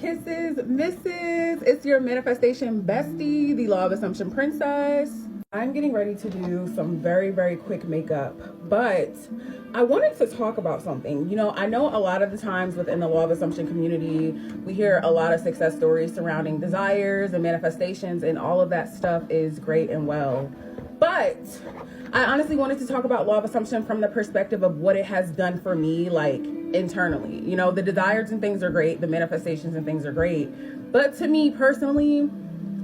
kisses, misses. It's your manifestation bestie, the Law of Assumption Princess. I'm getting ready to do some very, very quick makeup, but I wanted to talk about something. You know, I know a lot of the times within the Law of Assumption community, we hear a lot of success stories surrounding desires and manifestations, and all of that stuff is great and well. But I honestly wanted to talk about Law of Assumption from the perspective of what it has done for me, like internally. You know, the desires and things are great, the manifestations and things are great. But to me personally,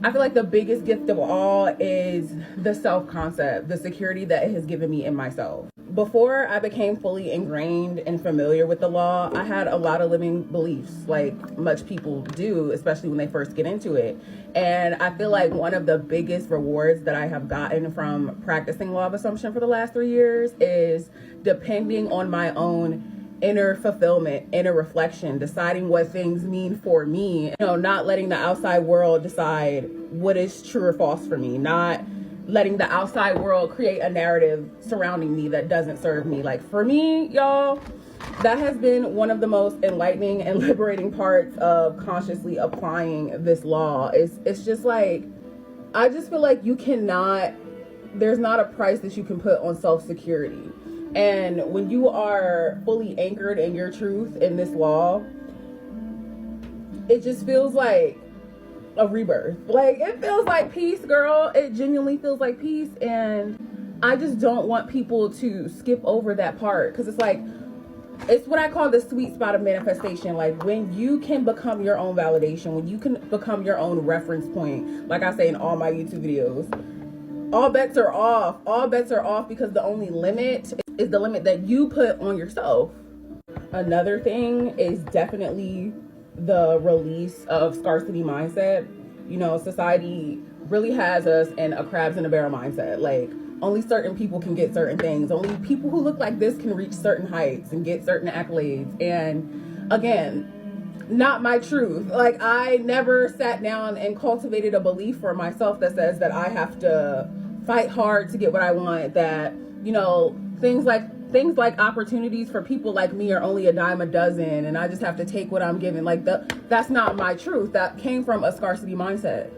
I feel like the biggest gift of all is the self-concept, the security that it has given me in myself. Before I became fully ingrained and familiar with the law, I had a lot of limiting beliefs, like much people do, especially when they first get into it. And I feel like one of the biggest rewards that I have gotten from practicing Law of Assumption for the last 3 years is depending on my own inner fulfillment, inner reflection, deciding what things mean for me, you know, not letting the outside world decide what is true or false for me, not letting the outside world create a narrative surrounding me that doesn't serve me. Like for me, y'all, that has been one of the most enlightening and liberating parts of consciously applying this law. It's just like, I just feel like there's not a price that you can put on self-security. And when you are fully anchored in your truth in this law, it just feels like a rebirth. Like, it feels like peace, girl. It genuinely feels like peace. And I just don't want people to skip over that part, because it's what I call the sweet spot of manifestation. Like when you can become your own validation, when you can become your own reference point, like I say in all my YouTube videos, all bets are off. All bets are off, because the only limit is the limit that you put on yourself. Another thing is definitely the release of scarcity mindset. You know, society really has us in a crabs in a barrel mindset. Like, only certain people can get certain things. Only people who look like this can reach certain heights and get certain accolades. And again, not my truth. Like, I never sat down and cultivated a belief for myself that says that I have to fight hard to get what I want, that, you know, things like opportunities for people like me are only a dime a dozen and I just have to take what I'm given. Like, that's not my truth. That came from a scarcity mindset.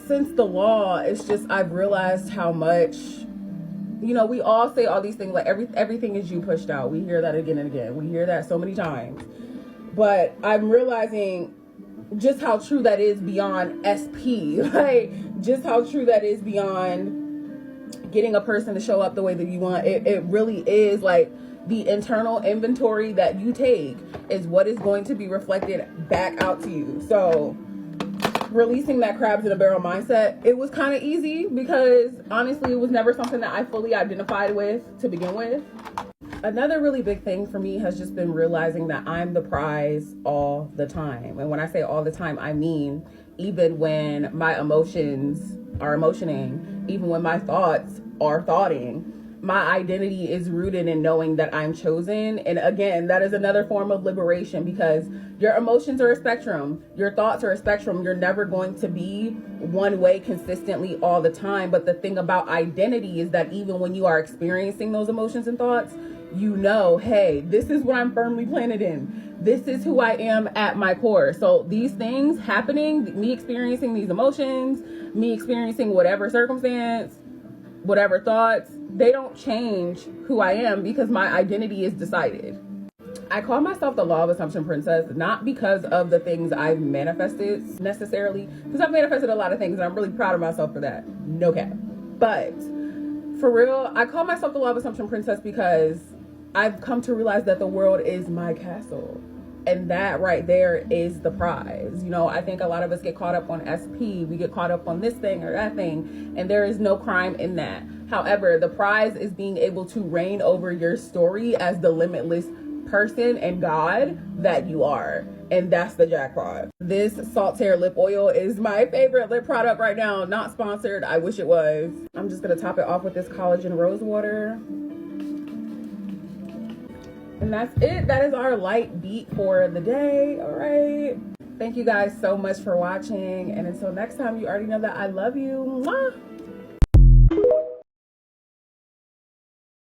Since the law, it's just, I've realized how much, you know, we all say all these things like everything is you pushed out. We hear that again and again. We hear that so many times. But I'm realizing just how true that is beyond SP. Like, just how true that is beyond getting a person to show up the way that you want. It really is like the internal inventory that you take is what is going to be reflected back out to you. So releasing that crabs in a barrel mindset, it was kind of easy, because honestly, it was never something that I fully identified with to begin with. Another really big thing for me has just been realizing that I'm the prize all the time. And when I say all the time, I mean even when my emotions are emotioning, even when my thoughts are thoughting, my identity is rooted in knowing that I'm chosen. And again, that is another form of liberation, because your emotions are a spectrum. Your thoughts are a spectrum. You're never going to be one way consistently all the time. But the thing about identity is that even when you are experiencing those emotions and thoughts, you know, hey, this is what I'm firmly planted in. This is who I am at my core. So these things happening, me experiencing these emotions, me experiencing whatever circumstance, whatever thoughts, they don't change who I am, because my identity is decided. I call myself the Law of Assumption Princess, not because of the things I've manifested necessarily, because I've manifested a lot of things and I'm really proud of myself for that. No cap. But for real, I call myself the Law of Assumption Princess because I've come to realize that the world is my castle. And that right there is the prize. You know, I think a lot of us get caught up on SP. We get caught up on this thing or that thing. And there is no crime in that. However, the prize is being able to reign over your story as the limitless person and God that you are. And that's the jackpot. This Saltaire lip oil is my favorite lip product right now. Not sponsored. I wish it was. I'm just going to top it off with this collagen rose water. And that's it. That is our light beat for the day. All right. Thank you guys so much for watching. And until next time, you already know that I love you. Mwah!